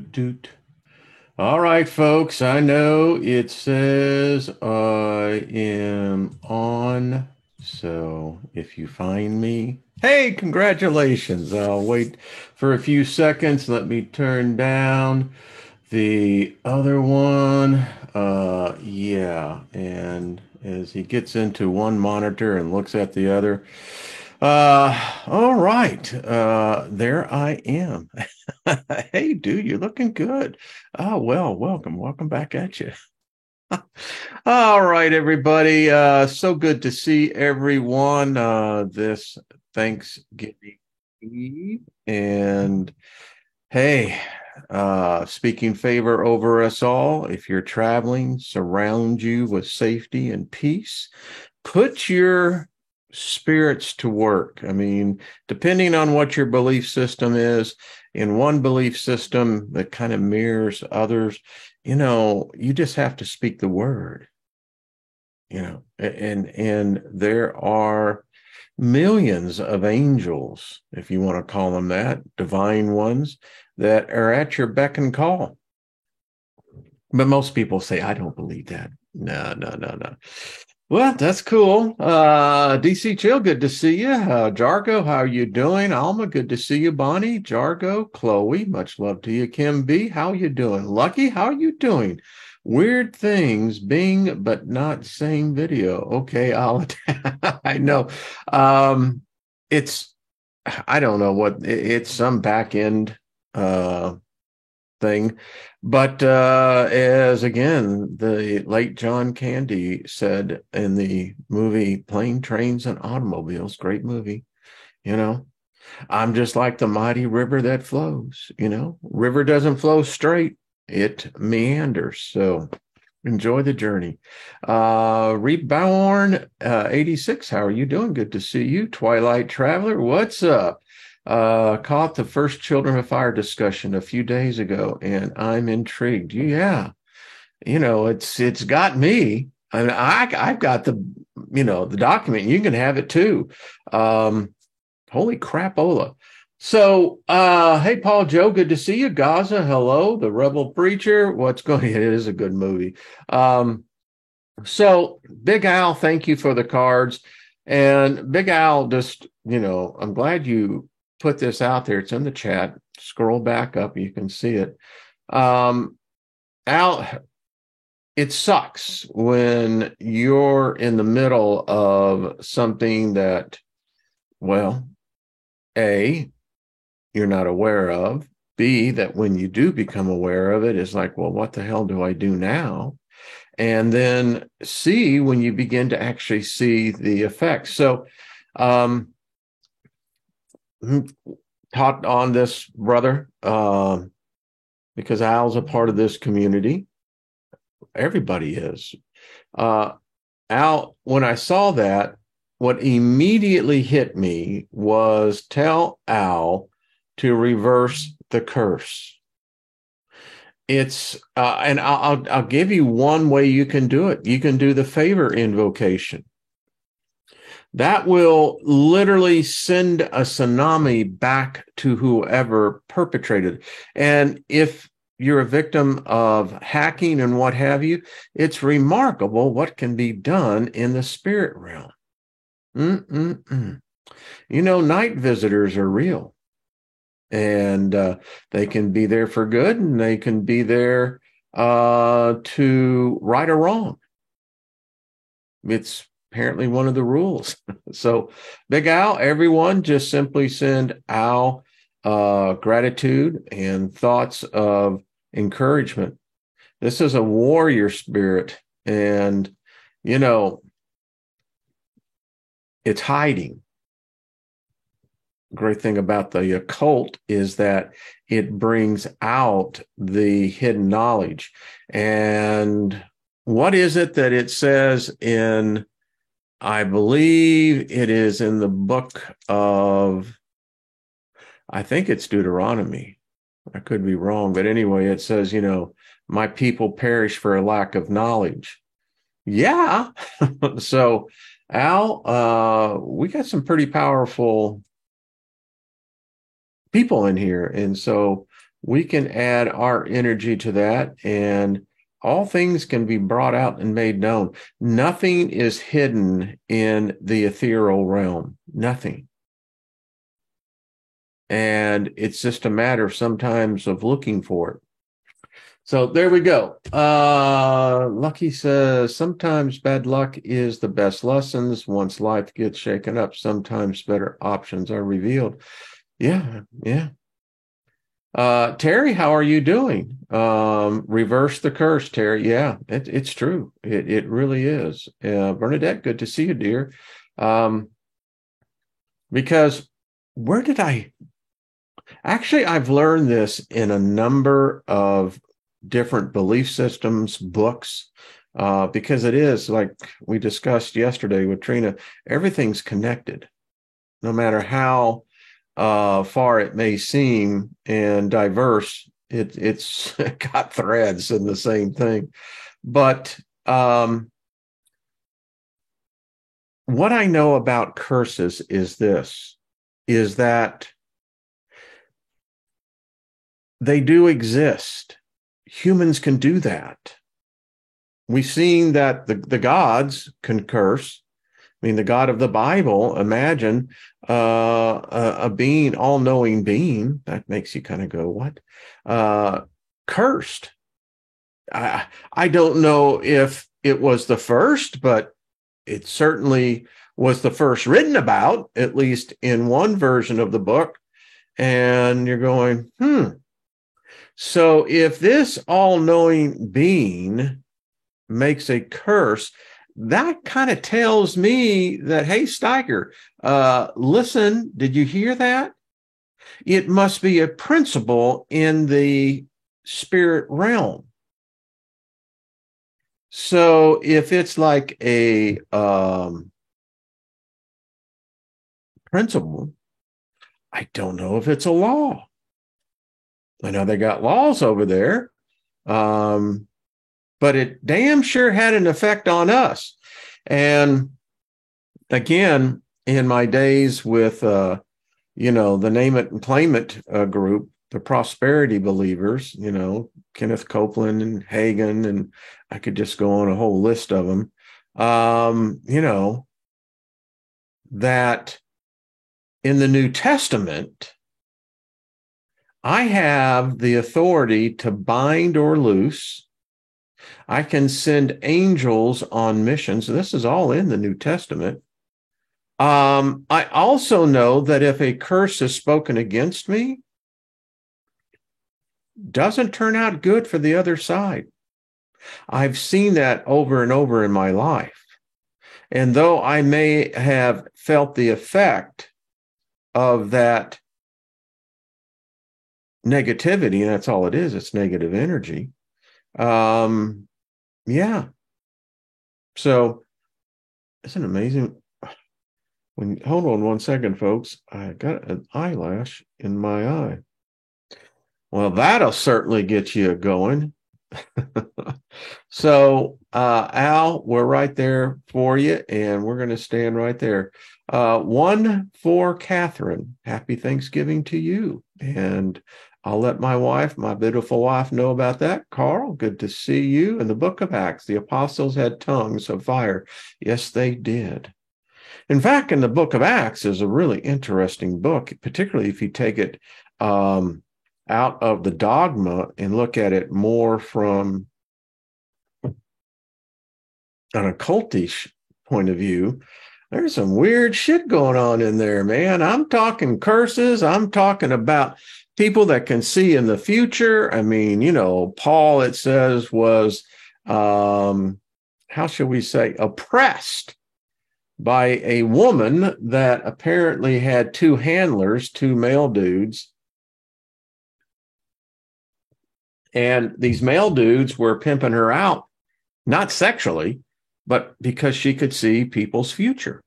Doot. All right, folks. I know it says I am on. So if you find me, hey, congratulations. I'll wait for a few seconds. Let me turn down the other one. Yeah. And as he gets into one monitor and looks at the other, all right. There I am. Hey, dude, you're looking good. Oh, well, welcome back at you. All right, everybody. So good to see everyone this Thanksgiving Eve. And hey, speaking favor over us all, if you're traveling, surround you with safety and peace. Put your spirits to work. I mean, depending on what your belief system is, in one belief system that kind of mirrors others, you just have to speak the word, and there are millions of angels, if you want to call them that, divine ones that are at your beck and call. But most people say, I don't believe that. No, no, no, no. Well, that's cool. DC Chill, good to see you. Jargo, how are you doing? Alma, good to see you. Bonnie, Jargo, Chloe, much love to you. Kim B, how you doing? Lucky, how are you doing? Weird things, Bing, but not same video. Okay, I'll I know. Um, it's I don't know what it's some back end thing. But as again, the late John Candy said in the movie Plane, Trains, and Automobiles, great movie, you know, I'm just like the mighty river that flows, river doesn't flow straight, it meanders. So enjoy the journey. Reborn 86, how are you doing? Good to see you. Twilight Traveler, what's up? Caught the first Children of Fire discussion a few days ago, and I'm intrigued. Yeah, it's got me. I mean, I've got the document. You can have it too. Holy crapola. So, hey, Paul Joe, good to see you. Gaza, hello. The Rebel Preacher, what's going? It is a good movie. So Big Al, thank you for the cards. And Big Al, just, I'm glad you put this out there. It's in the chat. Scroll back up, you can see it. Al, it sucks when you're in the middle of something that, well, A, you're not aware of. B, that when you do become aware of it, it's like, well, what the hell do I do now? And then C, when you begin to actually see the effects. So, taught on this, brother, because Al's a part of this community. Everybody is. Al, when I saw that, what immediately hit me was tell Al to reverse the curse. It's and I'll give you one way you can do it. You can do the favor invocation. That will literally send a tsunami back to whoever perpetrated. And if you're a victim of hacking and what have you, it's remarkable what can be done in the spirit realm. Night visitors are real. And they can be there for good, and they can be there to right or wrong. It's apparently one of the rules. So, Big Al, everyone, just simply send Al gratitude and thoughts of encouragement. This is a warrior spirit, and it's hiding. Great thing about the occult is that it brings out the hidden knowledge. And what is it that it says in, I believe it is in the book of, I think it's Deuteronomy. I could be wrong, but anyway, it says, my people perish for a lack of knowledge. Yeah. So, Al, we got some pretty powerful people in here. And so we can add our energy to that, and all things can be brought out and made known. Nothing is hidden in the ethereal realm. Nothing. And it's just a matter sometimes of looking for it. So there we go. Lucky says, sometimes bad luck is the best lessons. Once life gets shaken up, sometimes better options are revealed. Yeah, yeah. Terry, how are you doing? Reverse the curse, Terry. Yeah, it's true. It really is. Bernadette, good to see you, dear. Because where did actually, I've learned this in a number of different belief systems, books, because it is like we discussed yesterday with Trina, everything's connected, no matter how far it may seem and diverse, it's got threads in the same thing. But what I know about curses is this, is that they do exist. Humans can do that. We've seen that the gods can curse. I mean, the God of the Bible, imagine a being, all-knowing being, that makes you kind of go, what? Cursed. I don't know if it was the first, but it certainly was the first written about, at least in one version of the book. And you're going, So if this all-knowing being makes a curse, that kind of tells me that, hey, Steiger, listen, did you hear that? It must be a principle in the spirit realm. So if it's like a principle, I don't know if it's a law. I know they got laws over there, but it damn sure had an effect on us. And again, in my days with, the Name It and Claim It group, the prosperity believers, Kenneth Copeland and Hagen, and I could just go on a whole list of them, that in the New Testament, I have the authority to bind or loose. I can send angels on missions. This is all in the New Testament. I also know that if a curse is spoken against me, doesn't turn out good for the other side. I've seen that over and over in my life. And though I may have felt the effect of that negativity, and that's all it is, it's negative energy. Yeah. So isn't it amazing? Hold on one second, folks. I got an eyelash in my eye. Well, that'll certainly get you going. So, Al, we're right there for you, and we're going to stand right there. One for Catherine. Happy Thanksgiving to you. And I'll let my beautiful wife, know about that. Carl, good to see you. In the book of Acts, the apostles had tongues of fire. Yes, they did. In fact, in the book of Acts is a really interesting book, particularly if you take it out of the dogma and look at it more from an occultish point of view. There's some weird shit going on in there, man. I'm talking curses. I'm talking about people that can see in the future. I mean, Paul, it says, was, how shall we say, oppressed by a woman that apparently had two handlers, two male dudes. And these male dudes were pimping her out, not sexually, but because she could see people's future.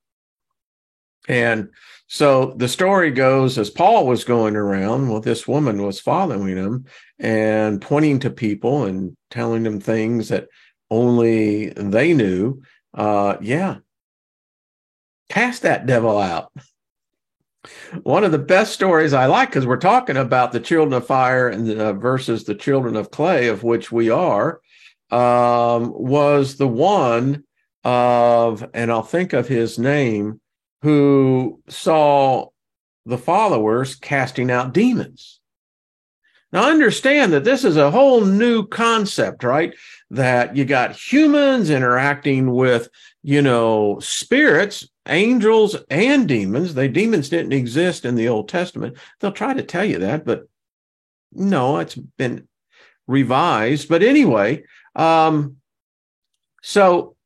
And so the story goes, as Paul was going around, well, this woman was following him and pointing to people and telling them things that only they knew. Cast that devil out. One of the best stories I like, because we're talking about the children of fire and versus the children of clay, of which we are, was the one of, and I'll think of his name, who saw the followers casting out demons. Now, understand that this is a whole new concept, right? That you got humans interacting with, spirits, angels, and demons. Demons didn't exist in the Old Testament. They'll try to tell you that, but no, it's been revised. But anyway, so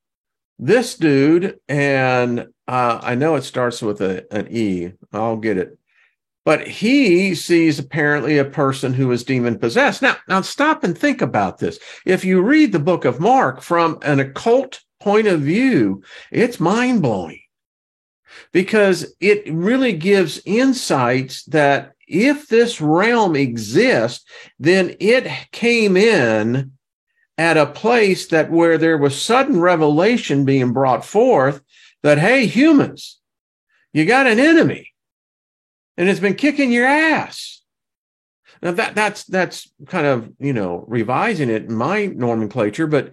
this dude, and I know it starts with an E. I'll get it. But he sees apparently a person who is demon possessed. Now stop and think about this. If you read the book of Mark from an occult point of view, it's mind blowing because it really gives insights that if this realm exists, then it came in at a place that where there was sudden revelation being brought forth that, hey, humans, you got an enemy. And it's been kicking your ass. Now that's kind of, revising it in my nomenclature. But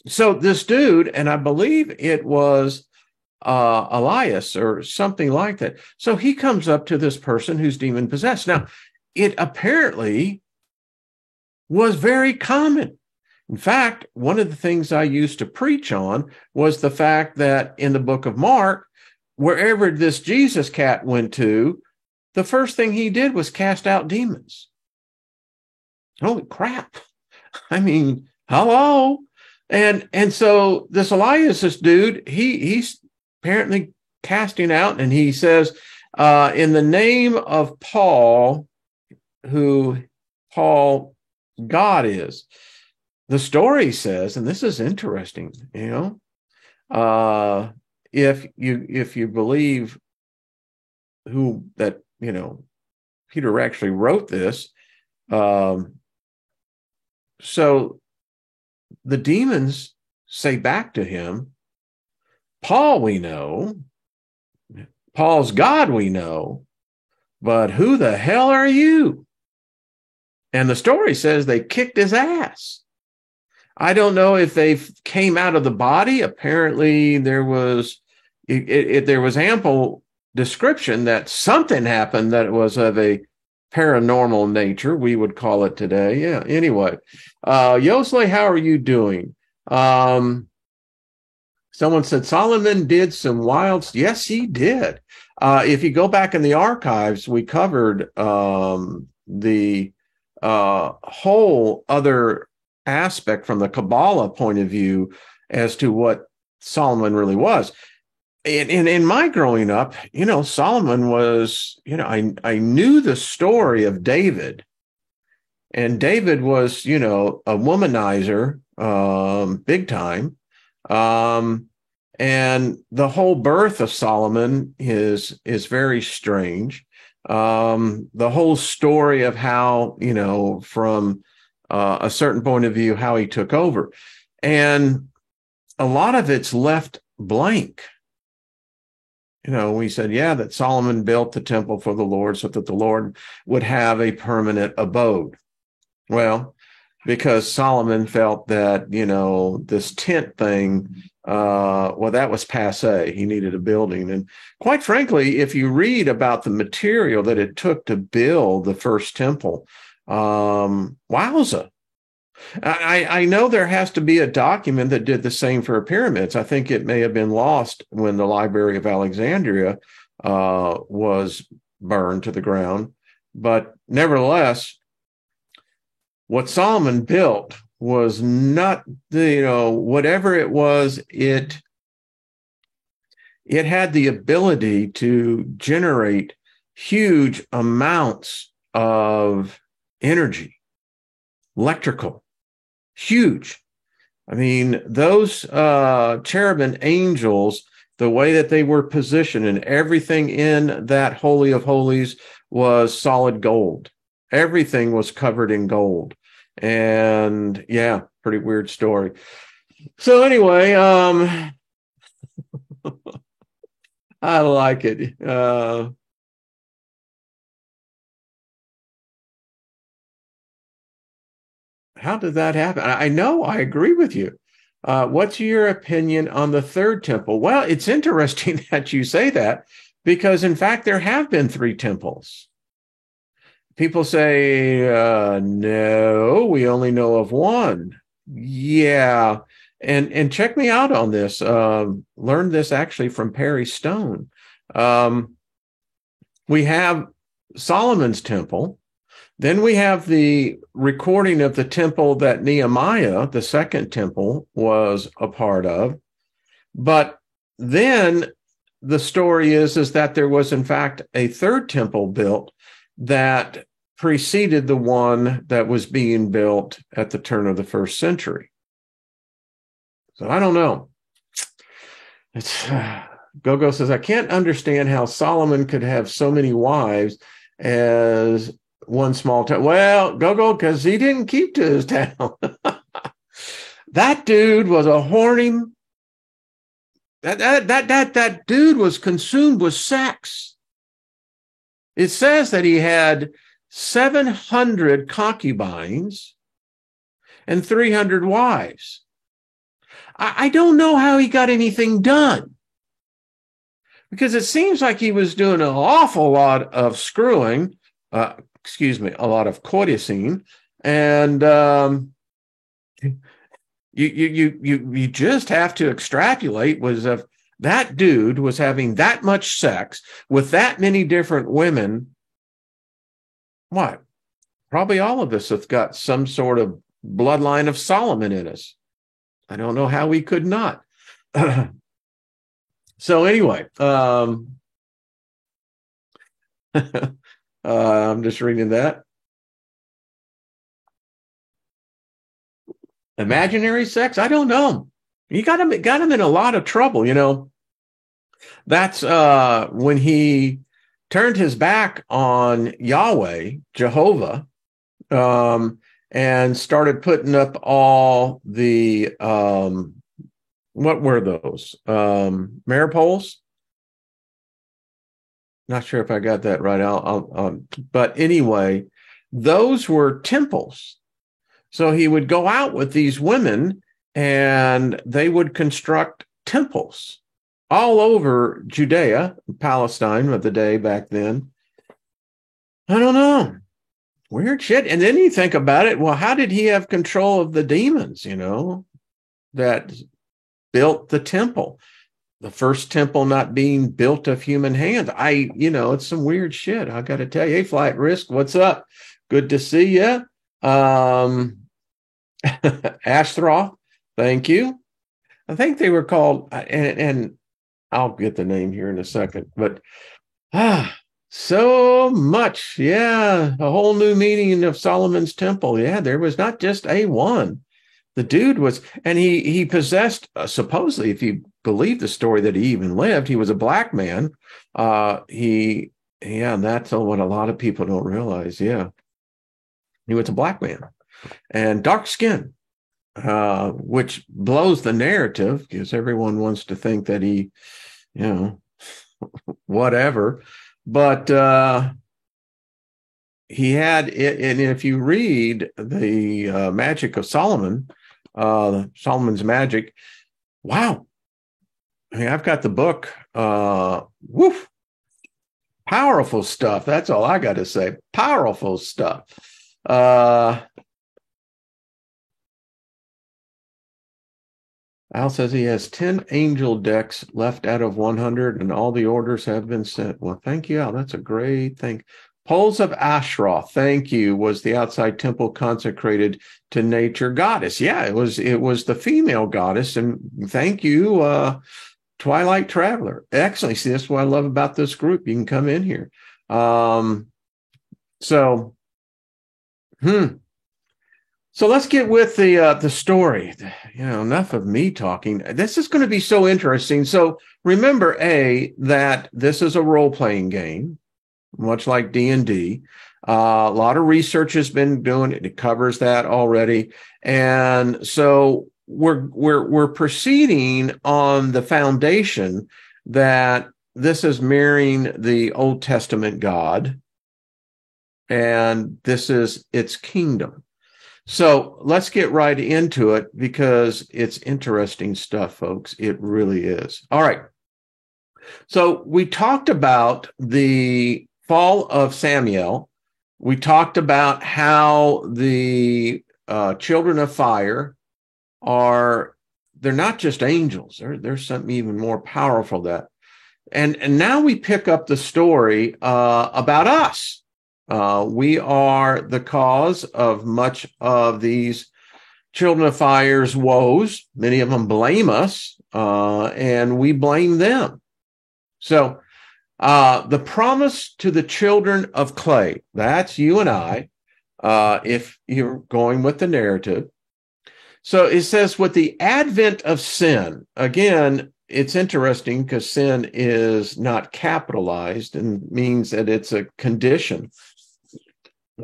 so this dude, and I believe it was Elias or something like that. So he comes up to this person who's demon possessed. Now, it apparently was very common. In fact, one of the things I used to preach on was the fact that in the book of Mark, wherever this Jesus cat went to, the first thing he did was cast out demons. Holy crap. I mean, hello. And so this Elias, this dude, he's apparently casting out, and he says, in the name of Paul, who Paul God is. The story says, and this is interesting, if you believe Peter actually wrote this, so the demons say back to him, Paul we know, Paul's God we know, but who the hell are you? And the story says they kicked his ass. I don't know if they came out of the body. Apparently there was ample description that something happened that was of a paranormal nature, we would call it today. Yeah. Anyway, Yosley, how are you doing? Someone said Solomon did some wild. Yes, he did. If you go back in the archives, we covered the whole other aspect from the Kabbalah point of view as to what Solomon really was. In my growing up, Solomon was, I knew the story of David, and David was, a womanizer, big time. And the whole birth of Solomon is very strange. The whole story of how, from a certain point of view, how he took over. And a lot of it's left blank. We said, that Solomon built the temple for the Lord so that the Lord would have a permanent abode. Well, because Solomon felt that, this tent thing, that was passé. He needed a building. And quite frankly, if you read about the material that it took to build the first temple, wowza. I know there has to be a document that did the same for pyramids. I think it may have been lost when the Library of Alexandria was burned to the ground. But nevertheless, what Solomon built was not, whatever it was, it had the ability to generate huge amounts of energy, electrical. Huge. I mean, those cherubim angels, the way that they were positioned and everything in that Holy of Holies was solid gold. Everything was covered in gold. And yeah, pretty weird story. So anyway, I like it. How did that happen? I know, I agree with you. What's your opinion on the third temple? Well, it's interesting that you say that because, in fact, there have been three temples. People say, no, we only know of one. Yeah. And check me out on this. Learned this actually from Perry Stone. Um, we have Solomon's temple. Then we have the recording of the temple that Nehemiah, the second temple, was a part of. But then the story is that there was, in fact, a third temple built that preceded the one that was being built at the turn of the first century. So I don't know. It's Gogo says, I can't understand how Solomon could have so many wives as one small town. Well, Gogo, because he didn't keep to his town. That dude was a horny. That dude was consumed with sex. It says that he had 700 concubines and 300 wives. I don't know how he got anything done, because it seems like he was doing an awful lot of screwing, a lot of courtesing, and you just have to extrapolate was if that dude was having that much sex with that many different women. What? Probably all of us have got some sort of bloodline of Solomon in us. I don't know how we could not. So anyway, I'm just reading that. Imaginary sex? I don't know. He got him in a lot of trouble, you know. That's when he turned his back on Yahweh, Jehovah, and started putting up all the what were those? Maripoles? Not sure if I got that right. But anyway, those were temples. So he would go out with these women and they would construct temples all over Judea, Palestine of the day back then. I don't know. Weird shit. And then you think about it. Well, how did he have control of the demons, you know, that built the temple? The first temple not being built of human hands. It's some weird shit. I got to tell you. Hey, Flight Risk, what's up? Good to see you. Ashtroth, thank you. I think they were called, and I'll get the name here in a second, but so much. Yeah, a whole new meaning of Solomon's temple. Yeah, there was not just a one. The dude was, and he possessed, supposedly, if you believe the story that he even lived, he was a black man. And that's what a lot of people don't realize. Yeah, he was a black man and dark skin, which blows the narrative because everyone wants to think that he, whatever. But he had it, and if you read the Magic of Solomon, Solomon's Magic, wow. I mean, I've got the book. Powerful stuff. That's all I got to say. Powerful stuff. Al says he has 10 angel decks left out of 100 and all the orders have been sent. Well, thank you, Al. That's a great thing. Poles of Ashra, thank you, was the outside temple consecrated to nature goddess. Yeah, it was the female goddess. And thank you, Twilight Traveler. Excellent. See, that's what I love about this group. You can come in here. So let's get with the story. Enough of me talking. This is going to be so interesting. So remember, that this is a role-playing game, much like D&D. A lot of research has been doing it. It covers that already. And so we're proceeding on the foundation that this is mirroring the Old Testament God, and this is its kingdom. So let's get right into it because it's interesting stuff, folks. It really is. All right. So we talked about the fall of Samuel. We talked about how the children of fire they're not just angels. There's something even more powerful that. And now we pick up the story about us. We are the cause of much of these children of fire's woes. Many of them blame us, and we blame them. So the promise to the children of clay, that's you and I, if you're going with the narrative. So it says, with the advent of sin, again, it's interesting because sin is not capitalized and means that it's a condition.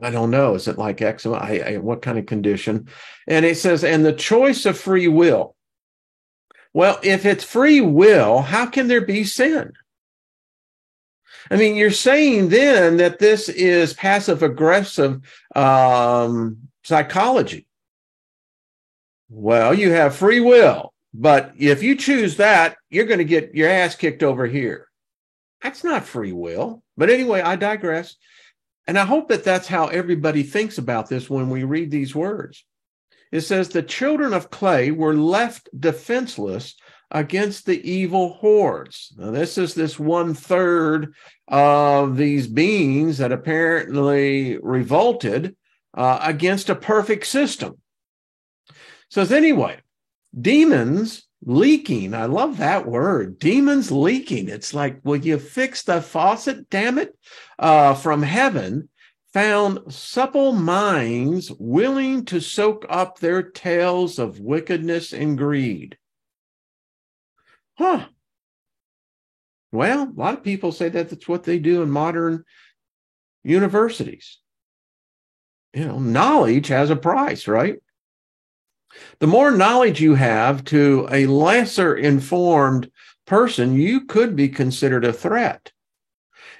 I don't know. Is it like eczema? What kind of condition? And it says, and the choice of free will. Well, if it's free will, how can there be sin? I mean, you're saying then that this is passive aggressive psychology. Well, you have free will, but if you choose that, you're going to get your ass kicked over here. That's not free will. But anyway, I digress. And I hope that that's how everybody thinks about this when we read these words. It says, the children of clay were left defenseless against the evil hordes. Now, this is this 1/3 of these beings that apparently revolted against a perfect system. So anyway, demons leaking. I love that word. Demons leaking. It's like, will you fix the faucet, damn it? From heaven, found supple minds willing to soak up their tales of wickedness and greed. Huh. Well, a lot of people say that that's what they do in modern universities. You know, knowledge has a price, right? The more knowledge you have to a lesser informed person, you could be considered a threat.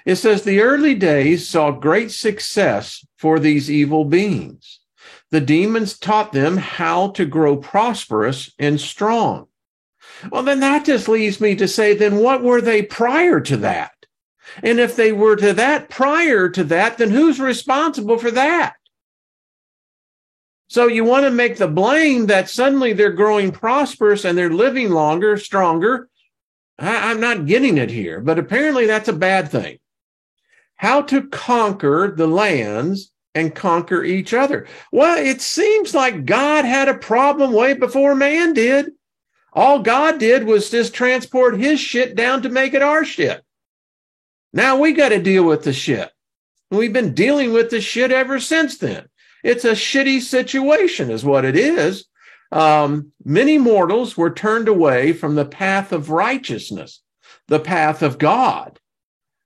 It says the early days saw great success for these evil beings. The demons taught them how to grow prosperous and strong. Well, then that just leads me to say, then what were they prior to that? And if they were to that prior to that, then who's responsible for that? So you want to make the blame that suddenly they're growing prosperous and they're living longer, stronger. I'm not getting it here, but apparently that's a bad thing. How to conquer the lands and conquer each other. Well, it seems like God had a problem way before man did. All God did was just transport his shit down to make it our shit. Now we got to deal with the shit. We've been dealing with the shit ever since then. It's a shitty situation is what it is. Many mortals were turned away from the path of righteousness, the path of God.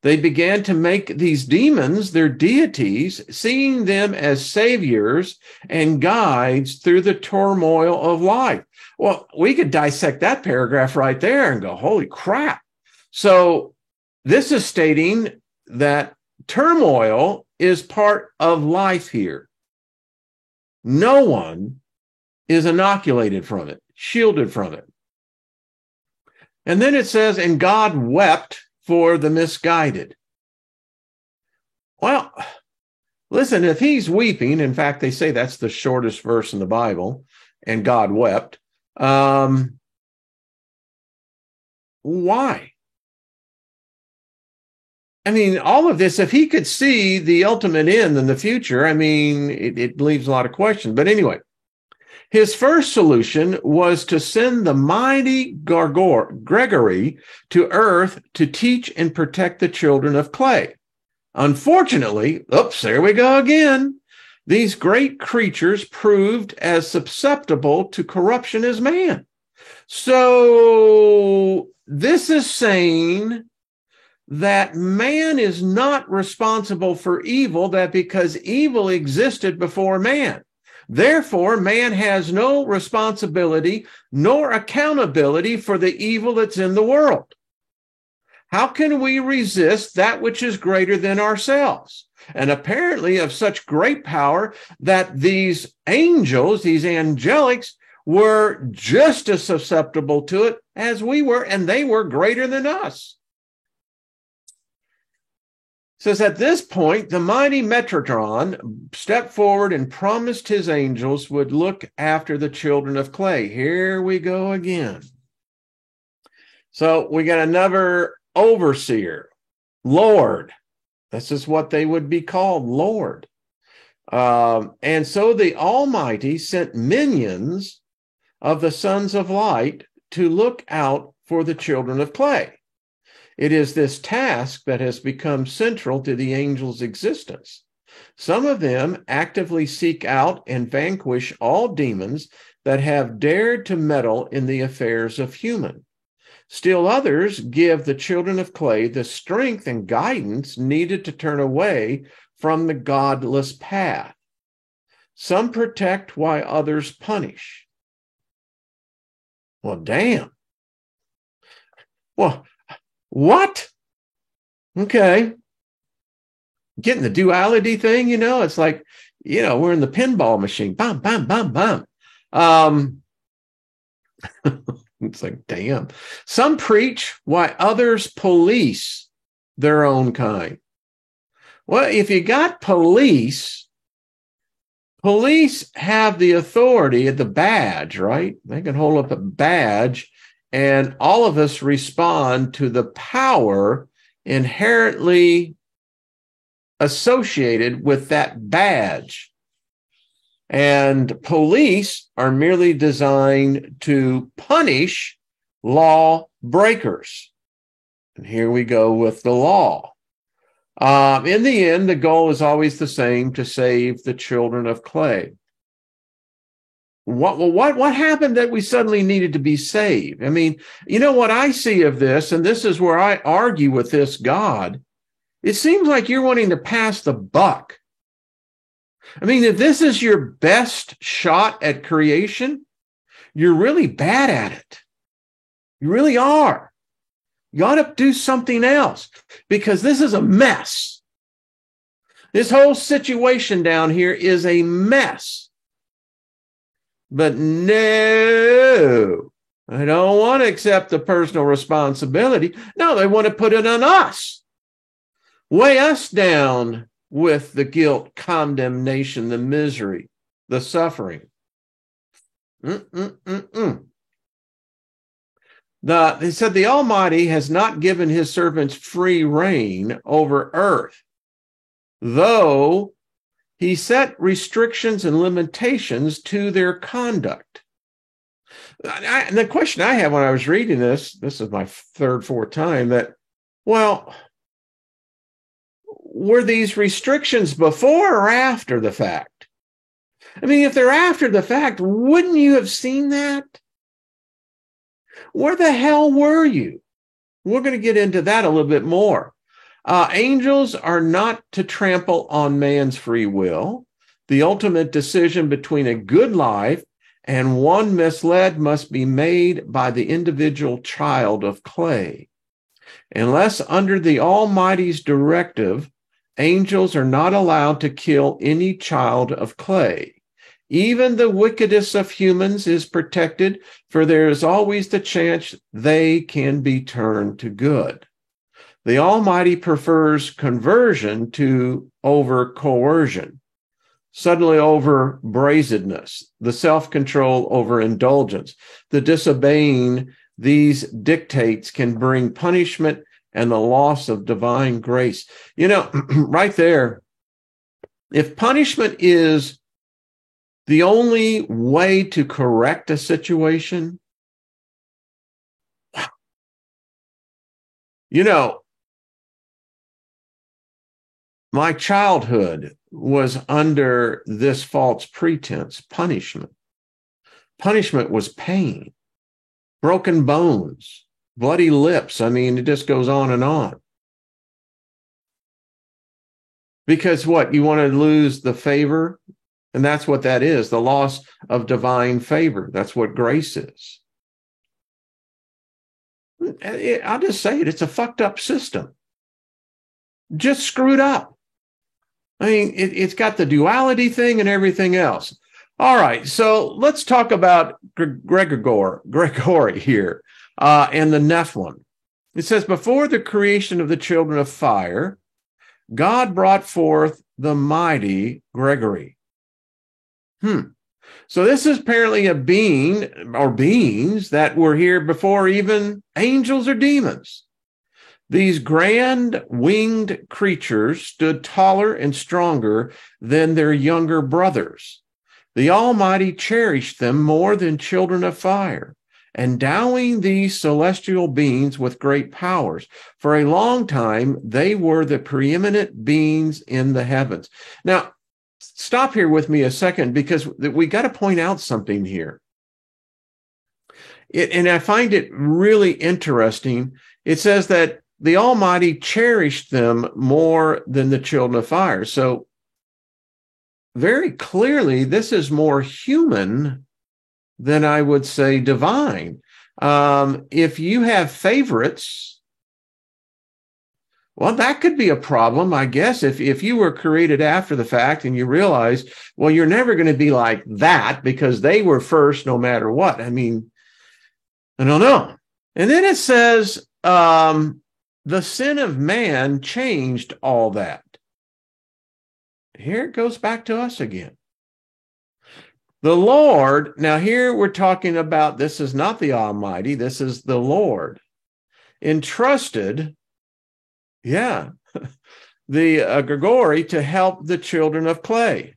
They began to make these demons their deities, seeing them as saviors and guides through the turmoil of life. Well, we could dissect that paragraph right there and go, holy crap. So this is stating that turmoil is part of life here. No one is inoculated from it, shielded from it. And then it says, and God wept for the misguided. Well, listen, if he's weeping, in fact, they say that's the shortest verse in the Bible, and God wept. Why? I mean, all of this, if he could see the ultimate end in the future, I mean, it leaves a lot of questions. But anyway, his first solution was to send the mighty Gregory to earth to teach and protect the children of clay. Unfortunately, oops, there we go again. These great creatures proved as susceptible to corruption as man. So this is saying that man is not responsible for evil, that because evil existed before man. Therefore, man has no responsibility nor accountability for the evil that's in the world. How can we resist that which is greater than ourselves? And apparently of such great power that these angels, these angelics, were just as susceptible to it as we were, and they were greater than us. It says, at this point, the mighty Metatron stepped forward and promised his angels would look after the children of clay. Here we go again. So we got another overseer, Lord. This is what they would be called, Lord. And so the Almighty sent minions of the sons of light to look out for the children of clay. It is this task that has become central to the angels' existence. Some of them actively seek out and vanquish all demons that have dared to meddle in the affairs of human. Still others give the children of clay the strength and guidance needed to turn away from the godless path. Some protect while others punish. Well, damn. Well, what? Okay. Getting the duality thing, it's like, we're in the pinball machine. Bam, bam, bam, bam. It's like, damn. Some preach while others police their own kind. Well, if you got police have the authority at the badge, right? They can hold up a badge, and all of us respond to the power inherently associated with that badge. And police are merely designed to punish law breakers. And here we go with the law. In the end, the goal is always the same: to save the children of clay. What happened that we suddenly needed to be saved? I mean, what I see of this, and this is where I argue with this God, it seems like you're wanting to pass the buck. I mean, if this is your best shot at creation, you're really bad at it. You really are. You ought to do something else, because this is a mess. This whole situation down here is a mess. But no, I don't want to accept the personal responsibility. No, they want to put it on us. Weigh us down with the guilt, condemnation, the misery, the suffering. They said the Almighty has not given his servants free reign over earth, though he set restrictions and limitations to their conduct. And the question I had when I was reading this is my fourth time, that, well, were these restrictions before or after the fact? I mean, if they're after the fact, wouldn't you have seen that? Where the hell were you? We're going to get into that a little bit more. Angels are not to trample on man's free will. The ultimate decision between a good life and one misled must be made by the individual child of clay. Unless under the Almighty's directive, angels are not allowed to kill any child of clay. Even the wickedest of humans is protected, for there is always the chance they can be turned to good. The Almighty prefers conversion over coercion, suddenly over brazenness, the self-control over indulgence. The disobeying these dictates can bring punishment and the loss of divine grace. Right there, if punishment is the only way to correct a situation, my childhood was under this false pretense, punishment. Punishment was pain, broken bones, bloody lips. I mean, it just goes on and on. Because what? You want to lose the favor? And that's what that is, the loss of divine favor. That's what grace is. I'll just say it. It's a fucked up system. Just screwed up. I mean, it's got the duality thing and everything else. All right, so let's talk about Gregory here and the Nephilim. It says, before the creation of the children of fire, God brought forth the mighty Gregory. So this is apparently a being or beings that were here before even angels or demons. These grand winged creatures stood taller and stronger than their younger brothers. The Almighty cherished them more than children of fire, endowing these celestial beings with great powers. For a long time, they were the preeminent beings in the heavens. Now, stop here with me a second, because we got to point out something here. And I find it really interesting. It says that the Almighty cherished them more than the children of fire. So very clearly, this is more human than I would say divine. If you have favorites, well, that could be a problem, I guess. If you were created after the fact and you realize, well, you're never going to be like that because they were first no matter what. I mean, I don't know. And then it says, the sin of man changed all that. Here it goes back to us again. The Lord, now here we're talking about, this is not the Almighty, this is the Lord, entrusted, the Gregory to help the children of clay.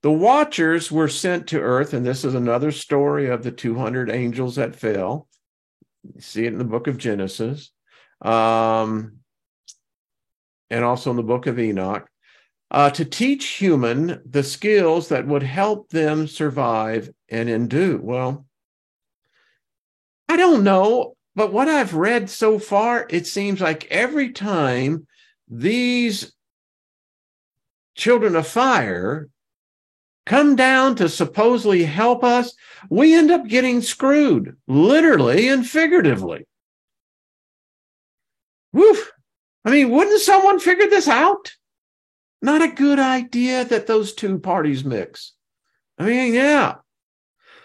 The watchers were sent to earth, and this is another story of the 200 angels that fell. You see it in the book of Genesis. And also in the book of Enoch, to teach human the skills that would help them survive and endure. Well, I don't know, but what I've read so far, it seems like every time these children of fire come down to supposedly help us, we end up getting screwed, literally and figuratively. Woof. I mean, wouldn't someone figure this out? Not a good idea that those two parties mix. I mean, yeah.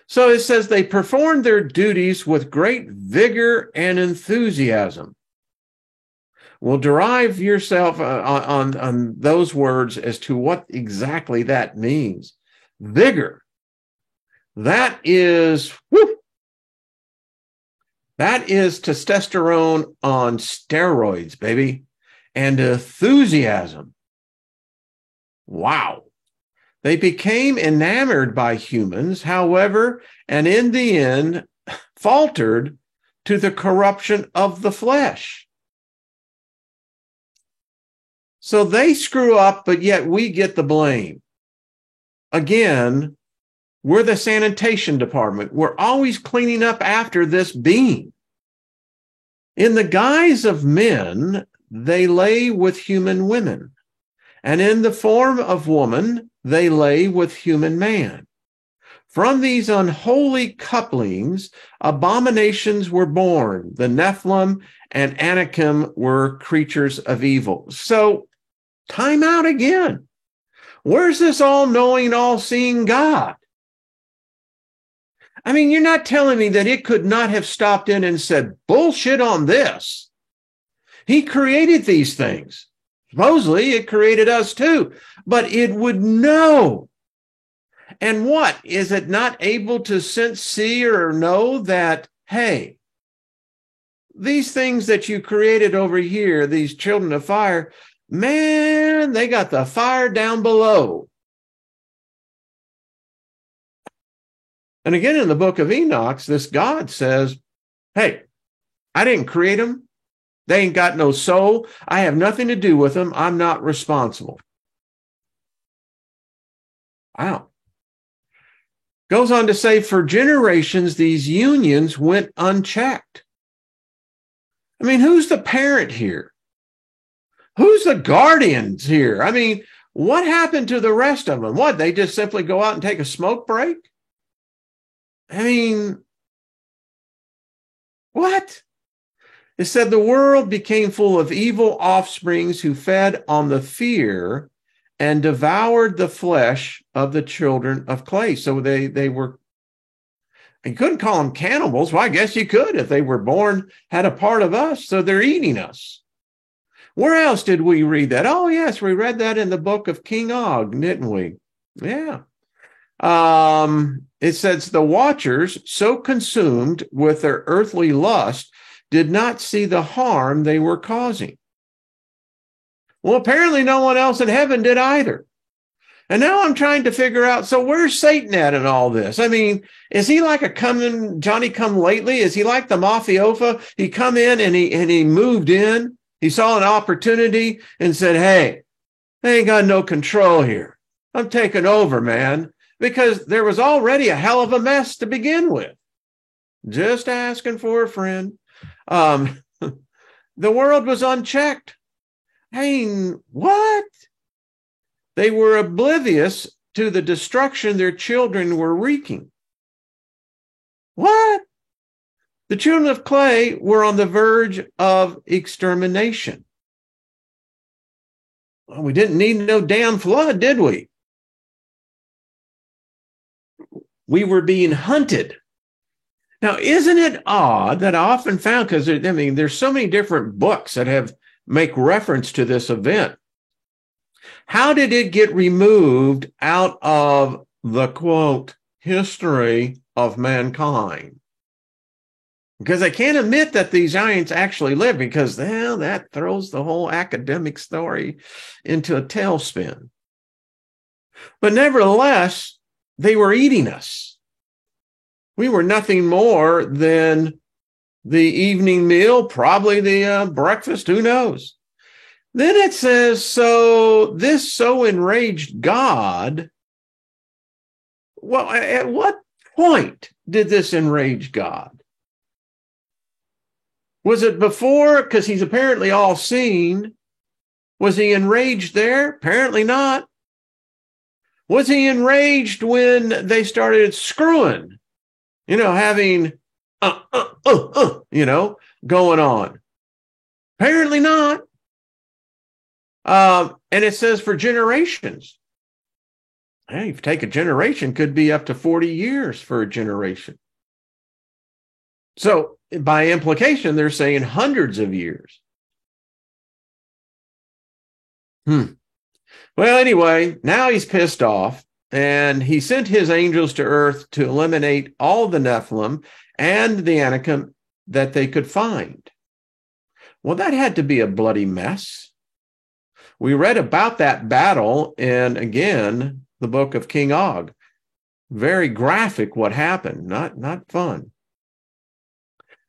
So it says they performed their duties with great vigor and enthusiasm. We'll derive yourself on those words as to what exactly that means. Vigor. That is, that is testosterone on steroids, baby. And enthusiasm. Wow. They became enamored by humans, however, and in the end faltered to the corruption of the flesh. So they screw up, but yet we get the blame. Again, we're the sanitation department. We're always cleaning up after this being. In the guise of men, they lay with human women. And in the form of woman, they lay with human man. From these unholy couplings, abominations were born. The Nephilim and Anakim were creatures of evil. So, time out again. Where's this all-knowing, all-seeing God? I mean, you're not telling me that it could not have stopped in and said, bullshit on this. He created these things. Supposedly, it created us too, but it would know. And what? Is it not able to sense, see, or know that, hey, these things that you created over here, these children of fire, man, they got the fire down below. And again, in the book of Enoch, this God says, hey, I didn't create them. They ain't got no soul. I have nothing to do with them. I'm not responsible. Wow. Goes on to say, for generations, these unions went unchecked. I mean, who's the parent here? Who's the guardians here? I mean, what happened to the rest of them? What, they just simply go out and take a smoke break? I mean, what? It said the world became full of evil offsprings who fed on the fear and devoured the flesh of the children of clay. So they were, you couldn't call them cannibals. Well, I guess you could if they were born, had a part of us. So they're eating us. Where else did we read that? Oh, yes, we read that in the book of King Og, didn't we? Yeah. It says the watchers, so consumed with their earthly lust, did not see the harm they were causing. Well, apparently no one else in heaven did either. And now I'm trying to figure out, so where's Satan at in all this? I mean, is he like a Johnny come lately? Is he like the mafiosa? He come in and he moved in. He saw an opportunity and said, hey, I ain't got no control here. I'm taking over, man, because there was already a hell of a mess to begin with. Just asking for a friend. The world was unchecked. I mean, what? They were oblivious to the destruction their children were wreaking. What? The children of clay were on the verge of extermination. Well, we didn't need no damn flood, did we? We were being hunted. Now, isn't it odd that I often found, because there's so many different books that make reference to this event. How did it get removed out of the, quote, history of mankind? Because I can't admit that these giants actually lived, because well, that throws the whole academic story into a tailspin. But nevertheless, they were eating us. We were nothing more than the evening meal, probably the breakfast, who knows? Then it says, so this so enraged God. Well, at what point did this enrage God? Was it before? Because he's apparently all-seeing. Was he enraged there? Apparently not. Was he enraged when they started screwing? Having, going on? Apparently not. And it says for generations. Hey, if you take a generation, could be up to 40 years for a generation. So by implication, they're saying hundreds of years. Well, anyway, now he's pissed off, and he sent his angels to earth to eliminate all the Nephilim and the Anakim that they could find. Well, that had to be a bloody mess. We read about that battle in, again, the book of King Og. Very graphic what happened, not fun.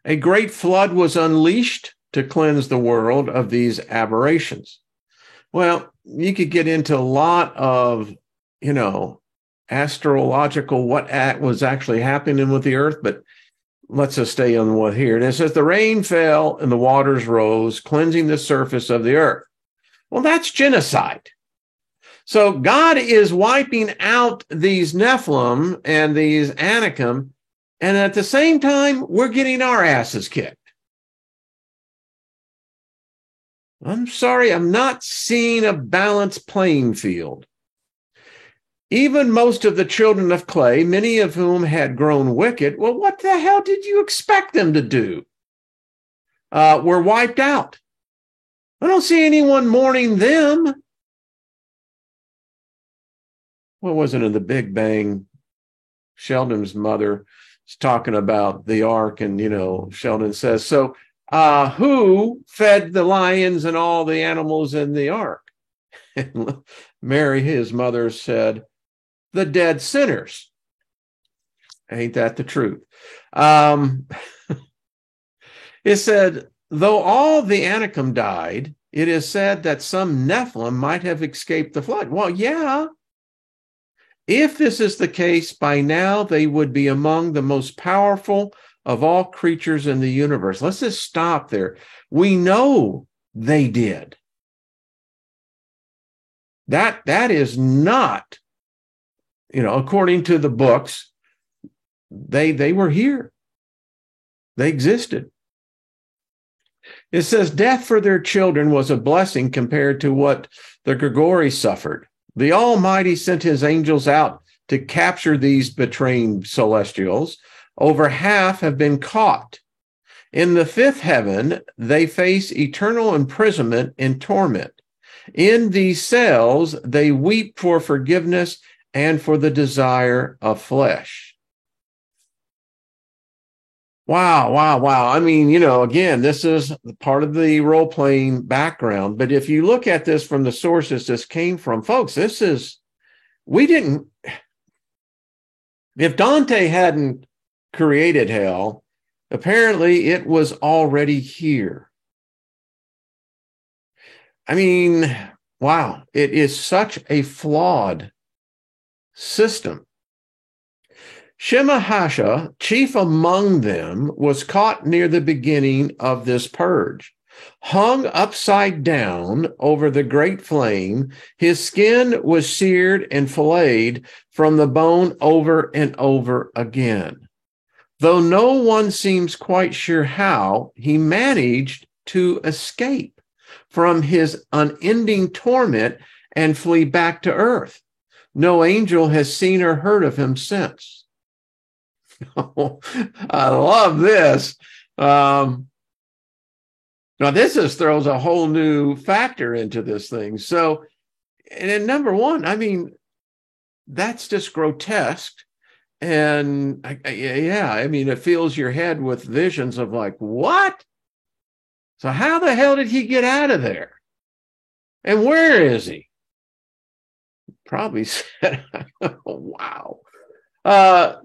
A great flood was unleashed to cleanse the world of these aberrations. Well, you could get into a lot of, astrological what was actually happening with the earth, but let's just stay on what here. And it says the rain fell and the waters rose, cleansing the surface of the earth. Well, that's genocide. So God is wiping out these Nephilim and these Anakim, and at the same time, we're getting our asses kicked. I'm sorry, I'm not seeing a balanced playing field. Even most of the children of clay, many of whom had grown wicked, well, what the hell did you expect them to do? Were wiped out. I don't see anyone mourning them. What was it in the Big Bang? Sheldon's mother is talking about the ark, and, Sheldon says, so who fed the lions and all the animals in the ark? And Mary, his mother, said, the dead sinners. Ain't that the truth? It said, though all the Anakim died, it is said that some Nephilim might have escaped the flood. Well, yeah. If this is the case, by now they would be among the most powerful of all creatures in the universe. Let's just stop there. We know they did. That is not, according to the books, they were here. They existed. It says death for their children was a blessing compared to what the Grigori suffered. The Almighty sent his angels out to capture these betraying celestials. Over half have been caught. In the fifth heaven, they face eternal imprisonment and torment. In these cells, they weep for forgiveness and for the desire of flesh. Wow, wow, wow. I mean, again, this is part of the role-playing background. But if you look at this from the sources this came from, folks, if Dante hadn't created hell, apparently it was already here. I mean, wow, it is such a flawed system. Shemahasha, chief among them, was caught near the beginning of this purge. Hung upside down over the great flame, his skin was seared and filleted from the bone over and over again. Though no one seems quite sure how, he managed to escape from his unending torment and flee back to earth. No angel has seen or heard of him since. I love this. Now, this throws a whole new factor into this thing. So, and then number one, I mean, that's just grotesque. And it fills your head with visions of like, what? So how the hell did he get out of there? And where is he? Probably said, wow.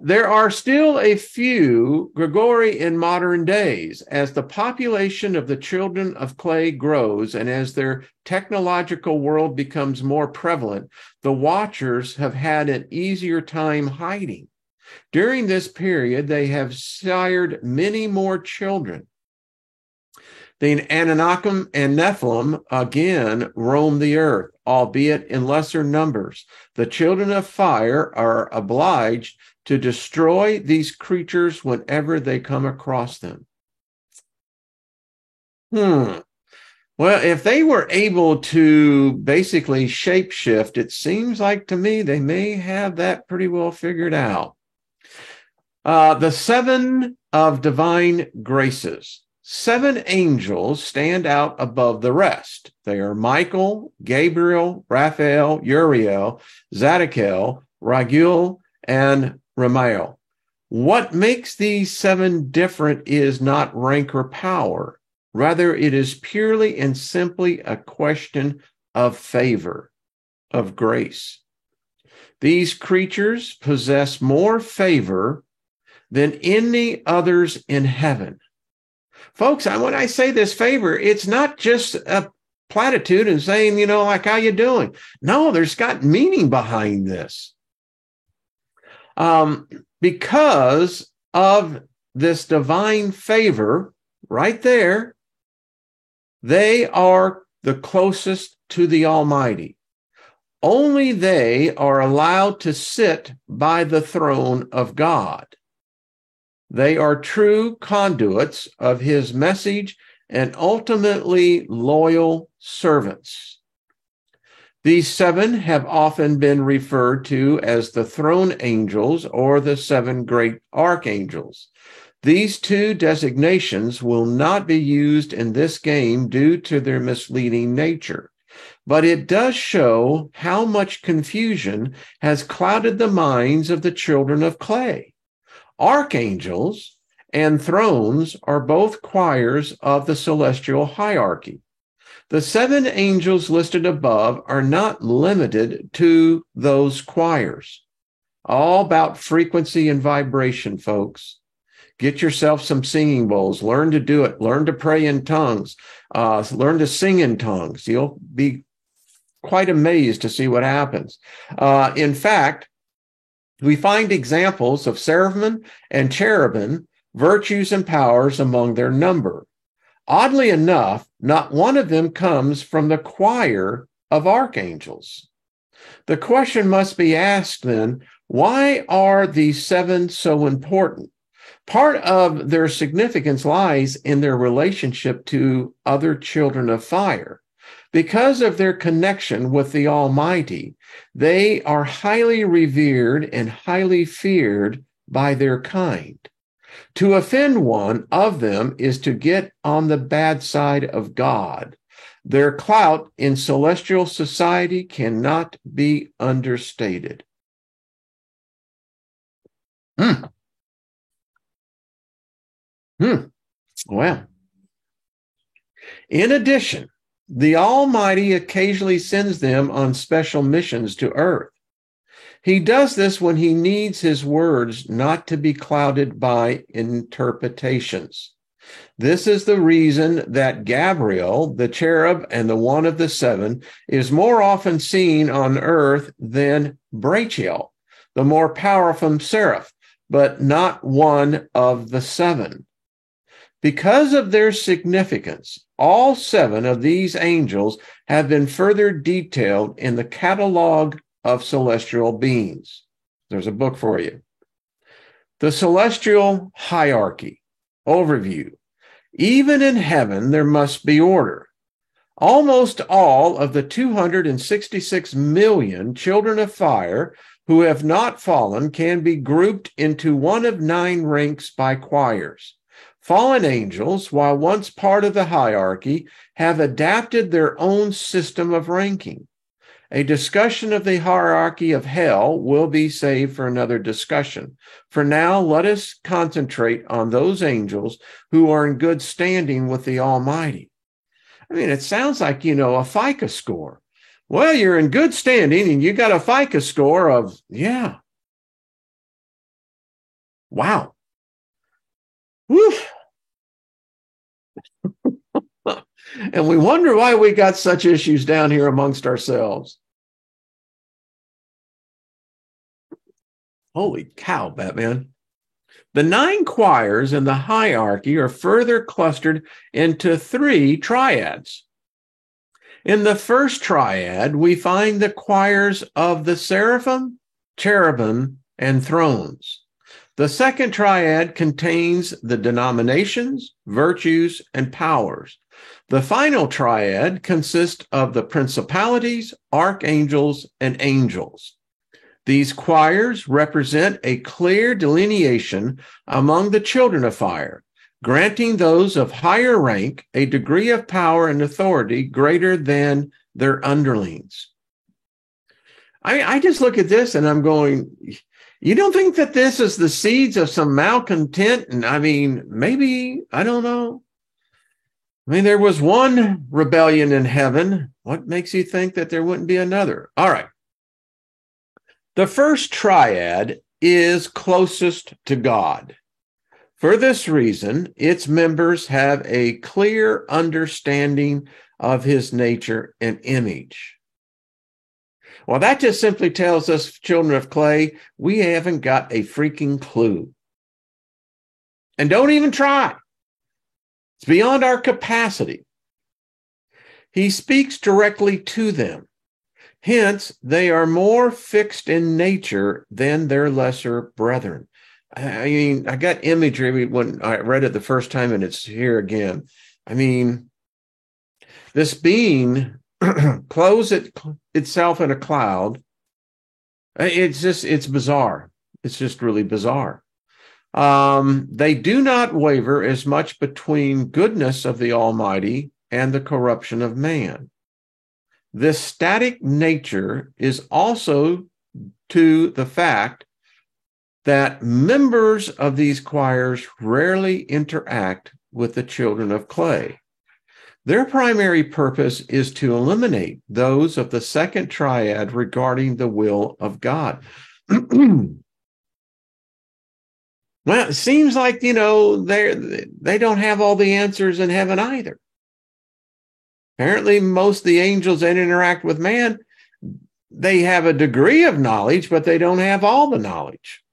There are still a few Grigori in modern days. As the population of the children of clay grows and as their technological world becomes more prevalent, the watchers have had an easier time hiding. During this period, they have sired many more children. The Anunnaki and Nephilim again roam the earth, albeit in lesser numbers. The children of fire are obliged to destroy these creatures whenever they come across them. Well, if they were able to basically shapeshift, it seems like to me they may have that pretty well figured out. The seven of divine graces. 7 angels stand out above the rest. They are Michael, Gabriel, Raphael, Uriel, Zadkiel, Raguel, and Ramael. What makes these 7 different is not rank or power. Rather, it is purely and simply a question of favor, of grace. These creatures possess more favor than any others in heaven. Folks, when I say this favor, it's not just a platitude and saying, like, how you doing? No, there's got meaning behind this. Because of this divine favor right there, they are the closest to the Almighty. Only they are allowed to sit by the throne of God. They are true conduits of his message and ultimately loyal servants. These 7 have often been referred to as the throne angels or the 7 great archangels. These 2 designations will not be used in this game due to their misleading nature, but it does show how much confusion has clouded the minds of the children of clay. Archangels and thrones are both choirs of the celestial hierarchy. The 7 angels listed above are not limited to those choirs. All about frequency and vibration, folks. Get yourself some singing bowls. Learn to do it. Learn to pray in tongues. Learn to sing in tongues. You'll be quite amazed to see what happens. In fact, we find examples of seraphim and cherubim, virtues and powers among their number. Oddly enough, not one of them comes from the choir of archangels. The question must be asked then, why are these 7 so important? Part of their significance lies in their relationship to other children of fire. Because of their connection with the Almighty, they are highly revered and highly feared by their kind. To offend one of them is to get on the bad side of God. Their clout in celestial society cannot be understated. Well, in addition, the Almighty occasionally sends them on special missions to earth. He does this when he needs his words not to be clouded by interpretations. This is the reason that Gabriel, the cherub and the one of the seven, is more often seen on earth than Brachiel, the more powerful seraph, but not one of the seven. Because of their significance, all seven of these angels have been further detailed in the catalog of celestial beings. There's a book for you. The Celestial Hierarchy. Overview. Even in heaven, there must be order. Almost all of the 266 million children of fire who have not fallen can be grouped into one of 9 ranks by choirs. Fallen angels, while once part of the hierarchy, have adapted their own system of ranking. A discussion of the hierarchy of hell will be saved for another discussion. For now, let us concentrate on those angels who are in good standing with the Almighty. I mean, it sounds like, a FICA score. Well, you're in good standing and you got a FICA score of, yeah. Wow. Whew. And we wonder why we got such issues down here amongst ourselves. Holy cow, Batman. The 9 choirs in the hierarchy are further clustered into 3 triads. In the first triad, we find the choirs of the seraphim, cherubim, and thrones. The second triad contains the denominations, virtues, and powers. The final triad consists of the principalities, archangels, and angels. These choirs represent a clear delineation among the children of fire, granting those of higher rank a degree of power and authority greater than their underlings. I just look at this and I'm going, you don't think that this is the seeds of some malcontent? And I mean, maybe, I don't know. I mean, there was one rebellion in heaven. What makes you think that there wouldn't be another? All right. The first triad is closest to God. For this reason, its members have a clear understanding of his nature and image. Well, that just simply tells us, children of clay, we haven't got a freaking clue. And don't even try. It's beyond our capacity. He speaks directly to them. Hence, they are more fixed in nature than their lesser brethren. I mean, I got imagery when I read it the first time, and it's here again. I mean, this being clothes itself in a cloud. It's bizarre. It's just really bizarre. They do not waver as much between goodness of the Almighty and the corruption of man. This static nature is also to the fact that members of these choirs rarely interact with the children of clay. Their primary purpose is to eliminate those of the second triad regarding the will of God. Well, it seems like, they don't have all the answers in heaven either. Apparently, most of the angels that interact with man, they have a degree of knowledge, but they don't have all the knowledge.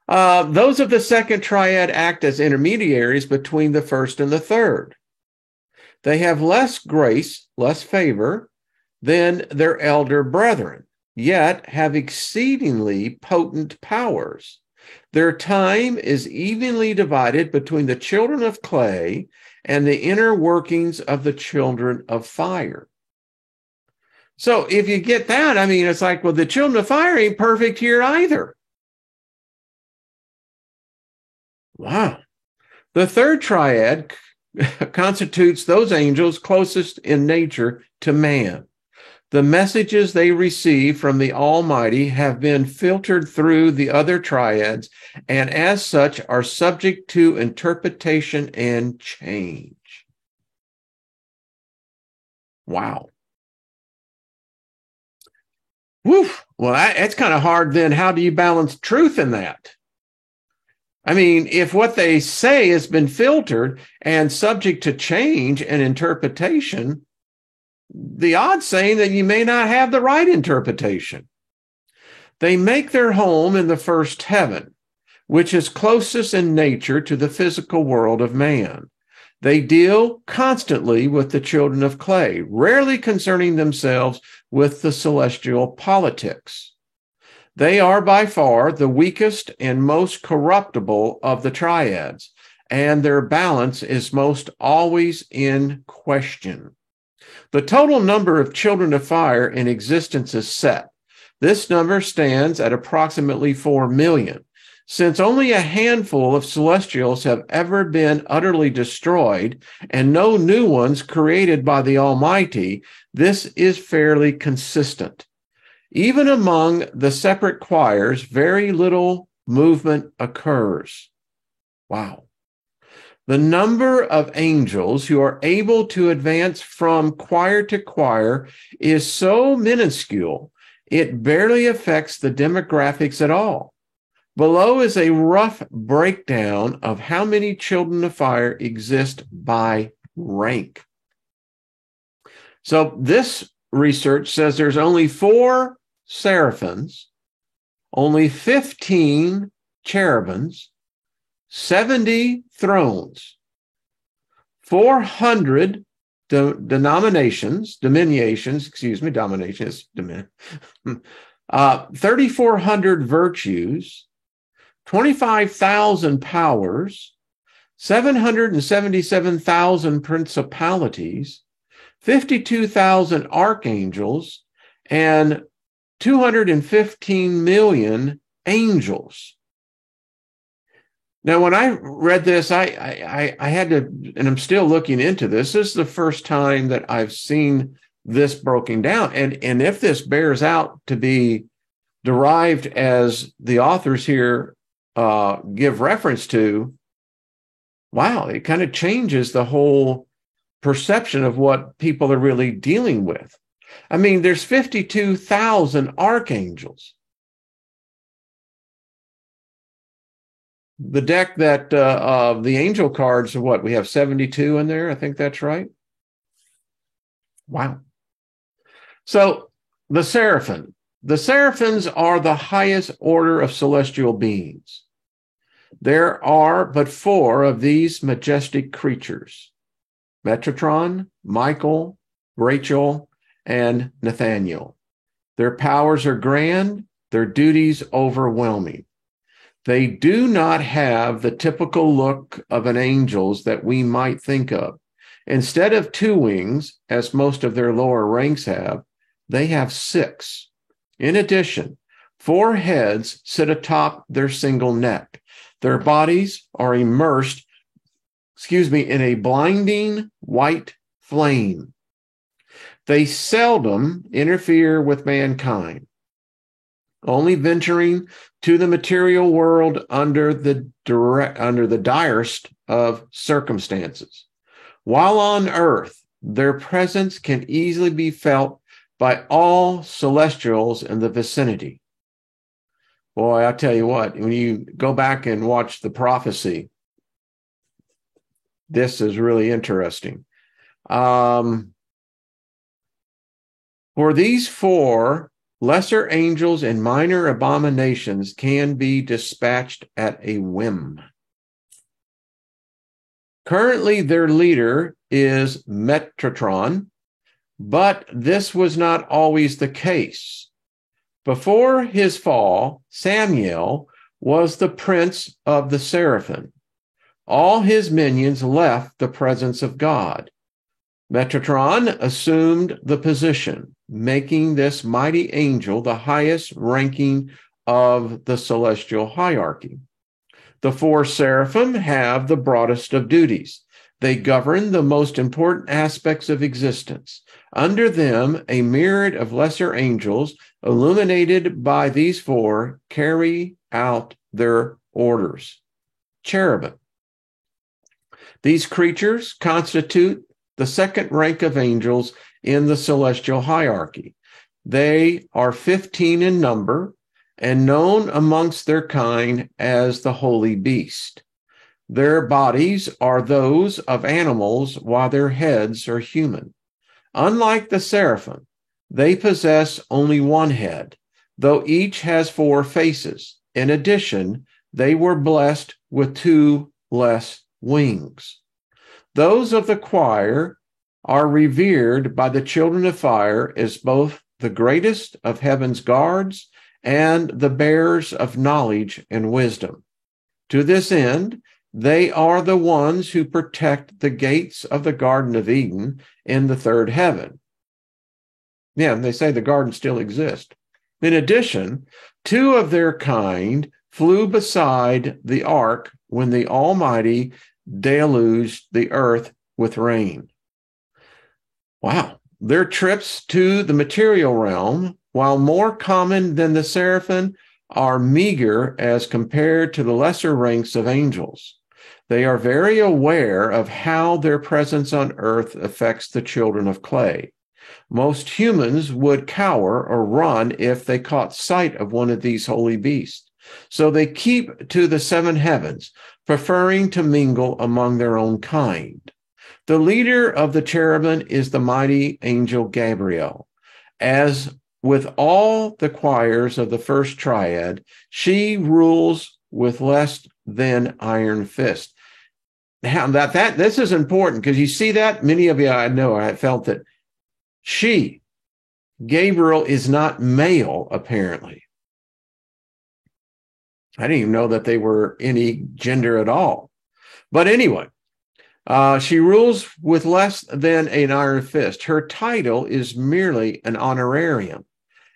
Those of the second triad act as intermediaries between the first and the third. They have less grace, less favor than their elder brethren, yet have exceedingly potent powers. Their time is evenly divided between the children of clay and the inner workings of the children of fire. So if you get that, I mean, it's like, well, the children of fire ain't perfect here either. Wow. The third triad constitutes those angels closest in nature to man. The messages they receive from the Almighty have been filtered through the other triads, and as such are subject to interpretation and change. Wow. Woof. Well, that's kind of hard then. How do you balance truth in that? I mean, if what they say has been filtered and subject to change and interpretation, the odds saying that you may not have the right interpretation. They make their home in the first heaven, which is closest in nature to the physical world of man. They deal constantly with the children of clay, rarely concerning themselves with the celestial politics. They are by far the weakest and most corruptible of the triads, and their balance is most always in question. The total number of children of fire in existence is set. This number stands at approximately 4 million. Since only a handful of celestials have ever been utterly destroyed and no new ones created by the Almighty, this is fairly consistent. Even among the separate choirs, very little movement occurs. Wow. The number of angels who are able to advance from choir to choir is so minuscule, it barely affects the demographics at all. Below is a rough breakdown of how many children of fire exist by rank. So this research says there's only 4 seraphims, only 15 cherubims, 70 thrones, 400 dominations, 3,400 virtues, 25,000 powers, 777,000 principalities, 52,000 archangels, and 215 million angels. Now, when I read this, I had to, and I'm still looking into this. This is the first time that I've seen this broken down. And if this bears out to be derived as the authors here give reference to, wow, it kind of changes the whole perception of what people are really dealing with. I mean, there's 52,000 archangels. The deck that the angel cards, what, we have 72 in there? I think that's right. Wow. So the seraphim. The seraphims are the highest order of celestial beings. There are but 4 of these majestic creatures: Metatron, Michael, Rachel, and Nathaniel. Their powers are grand, their duties overwhelming. They do not have the typical look of an angel's that we might think of. Instead of 2 wings, as most of their lower ranks have, they have 6. In addition, 4 heads sit atop their single neck. Their bodies are immersed, in a blinding white flame. They seldom interfere with mankind, only venturing to the material world under the direst of circumstances. While on earth, their presence can easily be felt by all celestials in the vicinity. Boy, I'll tell you what, when you go back and watch the prophecy, this is really interesting. For these 4 lesser angels and minor abominations can be dispatched at a whim. Currently, their leader is Metatron, but this was not always the case. Before his fall, Samael was the prince of the seraphim. All his minions left the presence of God. Metatron assumed the position, making this mighty angel the highest ranking of the celestial hierarchy. The four seraphim have the broadest of duties. They govern the most important aspects of existence. Under them, a myriad of lesser angels, illuminated by these four, carry out their orders. Cherubim. These creatures constitute the second rank of angels in the celestial hierarchy. They are 15 in number and known amongst their kind as the holy beast. Their bodies are those of animals, while their heads are human. Unlike the seraphim, they possess only one head, though each has four faces. In addition, they were blessed with two less wings. Those of the choir are revered by the children of fire as both the greatest of heaven's guards and the bearers of knowledge and wisdom. To this end, they are the ones who protect the gates of the Garden of Eden in the third heaven. Yeah, they say the garden still exists. In addition, two of their kind flew beside the ark when the Almighty deluged the earth with rain. Wow. Their trips to the material realm, while more common than the seraphim, are meager as compared to the lesser ranks of angels. They are very aware of how their presence on earth affects the children of clay. Most humans would cower or run if they caught sight of one of these holy beasts. So they keep to the seven heavens, preferring to mingle among their own kind. The leader of the cherubim is the mighty angel Gabriel. As with all the choirs of the first triad, she rules with less than iron fist. Now, this is important because you see that many of you I know I felt that Gabriel is not male, apparently. I didn't even know that they were any gender at all. But anyway, she rules with less than an iron fist. Her title is merely an honorarium.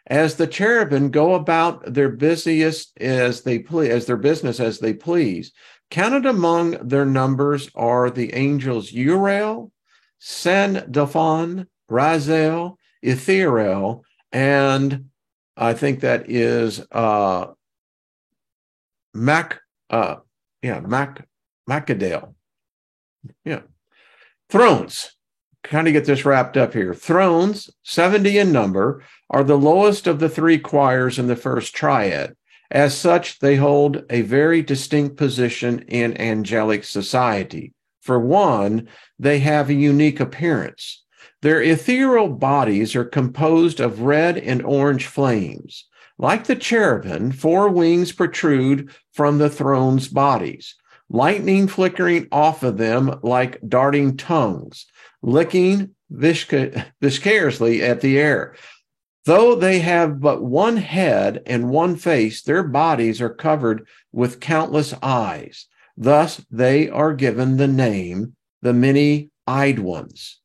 As the cherubim go about their business as they please, counted among their numbers are the angels Uriel, Sandalphon, Raziel, Ithuriel, and I think that is Macadale. Yeah. Thrones. Kind of get this wrapped up here. Thrones, 70 in number, are the lowest of the three choirs in the first triad. As such, they hold a very distinct position in angelic society. For one, they have a unique appearance. Their ethereal bodies are composed of red and orange flames. Like the cherubim, four wings protrude from the throne's bodies, lightning flickering off of them like darting tongues, licking viscously at the air. Though they have but one head and one face, their bodies are covered with countless eyes. Thus, they are given the name, the many-eyed ones.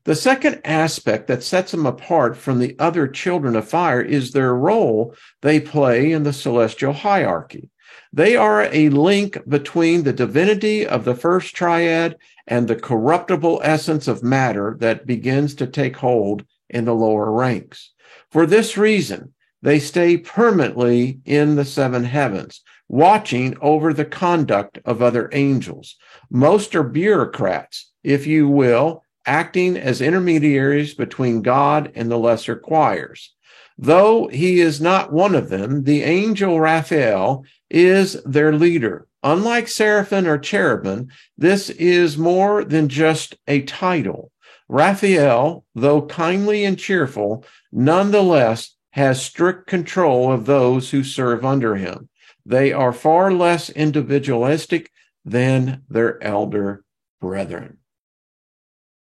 The second aspect that sets them apart from the other children of fire is their role they play in the celestial hierarchy. They are a link between the divinity of the first triad and the corruptible essence of matter that begins to take hold in the lower ranks. For this reason, they stay permanently in the seven heavens, watching over the conduct of other angels. Most are bureaucrats, if you will, acting as intermediaries between God and the lesser choirs. Though he is not one of them, the angel Raphael is their leader. Unlike seraphim or cherubim, this is more than just a title. Raphael, though kindly and cheerful, nonetheless has strict control of those who serve under him. They are far less individualistic than their elder brethren.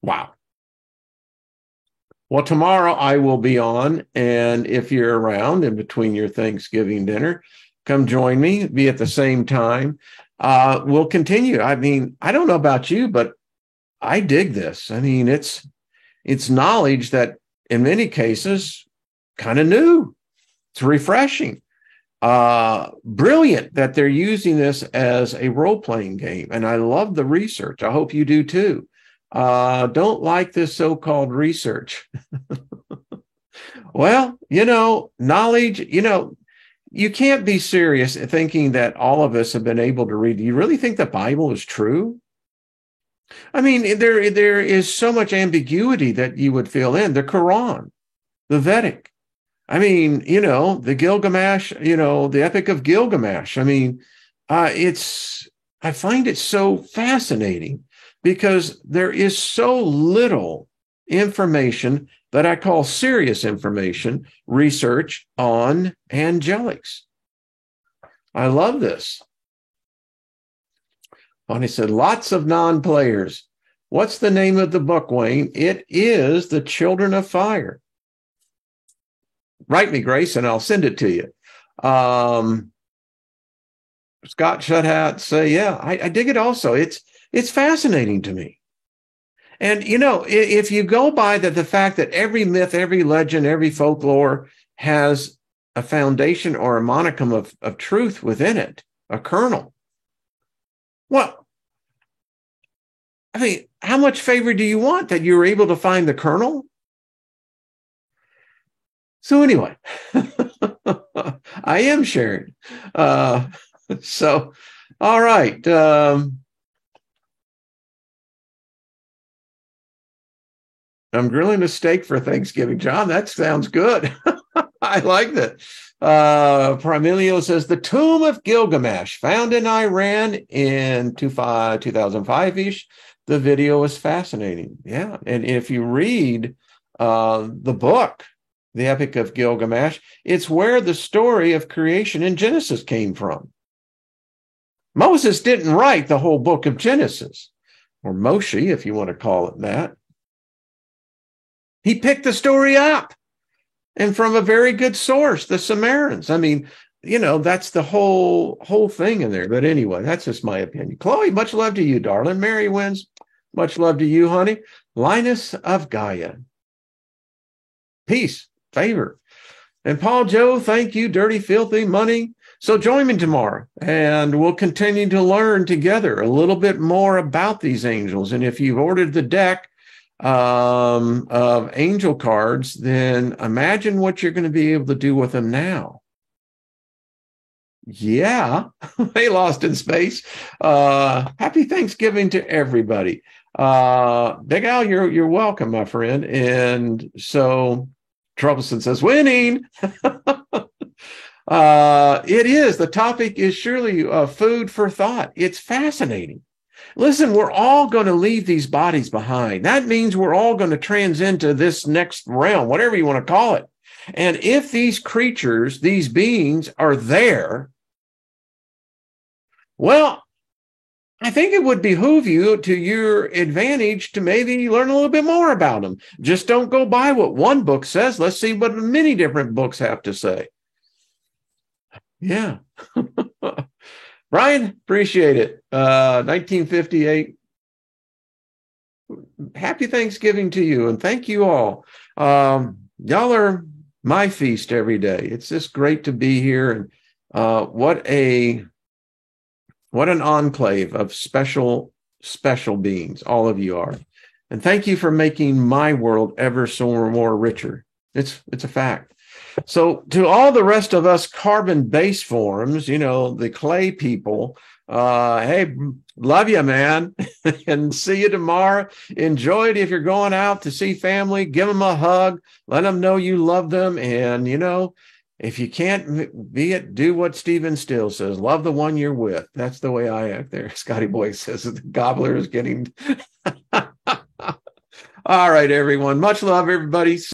Wow. Well, tomorrow I will be on, and if you're around in between your Thanksgiving dinner, come join me, be at the same time. We'll continue. I mean, I don't know about you, but I dig this. I mean, it's knowledge that in many cases kind of new. It's refreshing. Brilliant that they're using this as a role-playing game. And I love the research. I hope you do too. Don't like this so-called research. Well, knowledge, you can't be serious thinking that all of us have been able to read. Do you really think the Bible is true? I mean, there is so much ambiguity that you would fill in. The Quran, the Vedic. I mean, the Gilgamesh, the Epic of Gilgamesh. I mean, I find it so fascinating because there is so little information that I call serious information, research on angelics. I love this. Bonnie said, lots of non-players. What's the name of the book, Wayne? It is The Children of Fire. Write me, Grace, and I'll send it to you. Scott Shuthat say, yeah, I dig it also. It's fascinating to me. And, if you go by the fact that every myth, every legend, every folklore has a foundation or a monicum of truth within it, a kernel. Well, I mean, how much favor do you want that you were able to find the kernel? So anyway, I am sharing. So, all right. I'm grilling a steak for Thanksgiving. John, that sounds good. I like that. Primilio says, the Tomb of Gilgamesh, found in Iran in 2005-ish. The video is fascinating. Yeah. And if you read the book, the Epic of Gilgamesh, it's where the story of creation in Genesis came from. Moses didn't write the whole book of Genesis, or Moshe, if you want to call it that. He picked the story up, and from a very good source, the Sumerians. I mean, that's the whole thing in there. But anyway, that's just my opinion. Chloe, much love to you, darling. Mary wins. Much love to you, honey. Linus of Gaia. Peace, favor. And Paul Joe, thank you, Dirty Filthy Money. So join me tomorrow, and we'll continue to learn together a little bit more about these angels. And if you've ordered the deck of angel cards, then imagine what you're going to be able to do with them now. Yeah, they lost in space. Happy Thanksgiving to everybody. Big Al, you're welcome, my friend. And so Troublesome says, winning. It is. The topic is surely food for thought. It's fascinating. Listen, we're all going to leave these bodies behind. That means we're all going to transcend to this next realm, whatever you want to call it. And if these creatures, these beings are there, well, I think it would behoove you, to your advantage, to maybe learn a little bit more about them. Just don't go by what one book says. Let's see what many different books have to say. Yeah. Brian, appreciate it. 1958. Happy Thanksgiving to you, and thank you all. Y'all are my feast every day. It's just great to be here, and what an enclave of special beings all of you are. And thank you for making my world ever so more richer. It's a fact. So to all the rest of us carbon-based forms, the clay people, hey, love you, man, and see you tomorrow. Enjoy it. If you're going out to see family, give them a hug, let them know you love them. And, if you can't be it, do what Stephen Still says, love the one you're with. That's the way I act there. Scotty Boy says the gobbler is getting... All right, everyone. Much love, everybody.